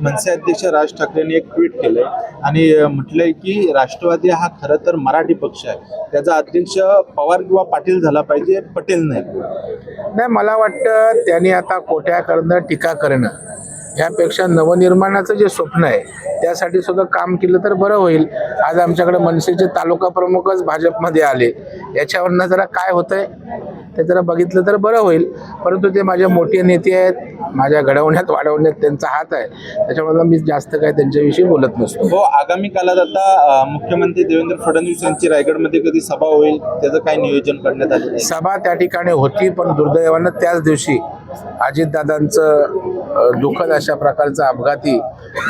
मनसे अध्यक्ष राज ठाकरेंनी एक ट्विट केलंय आणि म्हटलंय की राष्ट्रवादी हा खरं तर मराठी पक्ष आहे, त्याचा अध्यक्ष पवार किंवा पाटील झाला पाहिजे, पटेल नाही. नाही, मला वाटतं त्यांनी आता कोट्या करणं, टीका करणं यापेक्षा नवनिर्माणाचं जे स्वप्न आहे त्यासाठी सुद्धा काम केलं तर बरं होईल. आज आमच्याकडे मनसेचे तालुका प्रमुखच भाजपमध्ये आले, याच्यावरनं जरा काय होतंय ते जरा बघितलं तर बरं होईल. परंतु ते माझे मोठे नेते आहेत, माझ्या घडवण्यात वाढवण्यात त्यांचा हात आहे, त्याच्यामुळे मी जास्त काय त्यांच्याविषयी बोलत नसतो. हो, आगामी काळात आता मुख्यमंत्री देवेंद्र फडणवीस यांची रायगडमध्ये कधी सभा होईल, त्याचं काय नियोजन करण्यात आले? सभा त्या ठिकाणी होती, पण दुर्दैवानं त्याच दिवशी अजितदादांचं दुःखद अशा प्रकारचं अपघाती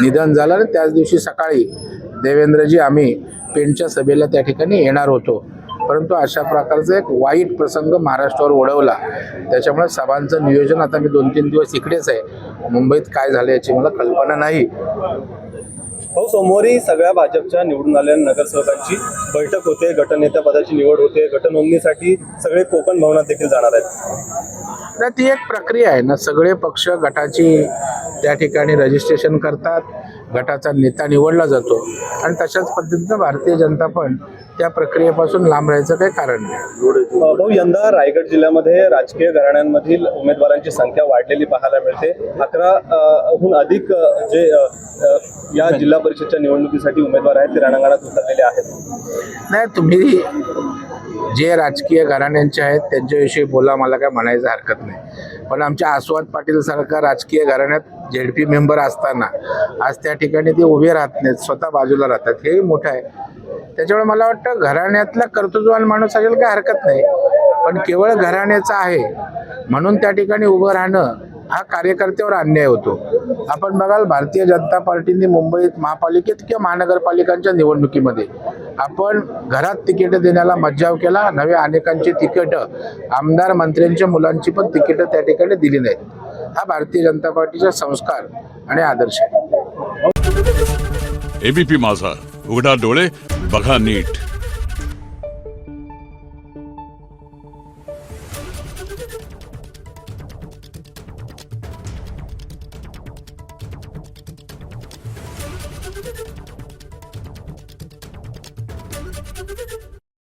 निधन झालं आणि त्याच दिवशी सकाळी देवेंद्रजी आम्ही पेणच्या सभेला त्या ठिकाणी येणार होतो, परंतु अशा प्रकारचा एक वाईट प्रसंग महाराष्ट्रावर ओढवला. त्याच्यामुळे सभांचं नियोजन आता मी 2-3 दिवस इकडेच आहे, मुंबईत काय झालं याची मला कल्पना नाही. हो, सोमवारी सगळ्या भाजपच्या निवडून आलेल्या नगरसेवकांची बैठक होते, गटनेत्या पदाची निवड होते, गटनोंदणीसाठी सगळे कोकण भवनात देखील जाणार आहेत. तर ती एक प्रक्रिया आहे ना, सगळे पक्ष गटाची त्या ठिकाणी रजिस्ट्रेशन करतात, गटाचा नेता निवडला जातो आणि तशाच पद्धतीनं भारतीय जनता पण त्या प्रक्रियेपासून लांब राहायचं काही कारण नाही. भाऊ, यंदा रायगड जिल्ह्यामध्ये राजकीय घराण्यांमधील उमेदवारांची संख्या वाढलेली पाहायला मिळते. 11हून अधिक जे या जिल्हा परिषदच्या निवडणुकीसाठी उमेदवार आहेत ते रणांगणात उतरलेले आहेत. नाही, तुम्ही जे राजकीय घराण्यांचे आहेत त्यांच्याविषयी बोला, मला काय म्हणायचं हरकत नाही. पण आमच्या आस्वाद पाटील सारखा राजकीय घराण्यात ZP मेंबर असताना आज त्या ठिकाणी ते उभे राहत नाहीत, स्वतः बाजूला राहतात, हेही मोठं आहे. त्याच्यामुळे मला वाटतं घराण्यातला कर्तृत्ववान माणूस असेल काय हरकत नाही, पण केवळ घराण्याचा आहे म्हणून त्या ठिकाणी उभं राहणं हा कार्यकर्त्यावर अन्याय होतो. आपण बघाल, भारतीय जनता पार्टीने मुंबईत महापालिकेत किंवा महानगरपालिकांच्या निवडणुकीमध्ये आपण घरात तिकीट देण्याला मज्जाव केला, नव्या अनेकांची तिकीटं, आमदार मंत्र्यांच्या मुलांची पण तिकीटं त्या ठिकाणी दिली नाहीत. हा भारतीय जनता पार्टीचा संस्कार आणि आदर्श आहे. एबीपी माझा, उघडा डोळे बघा नीट.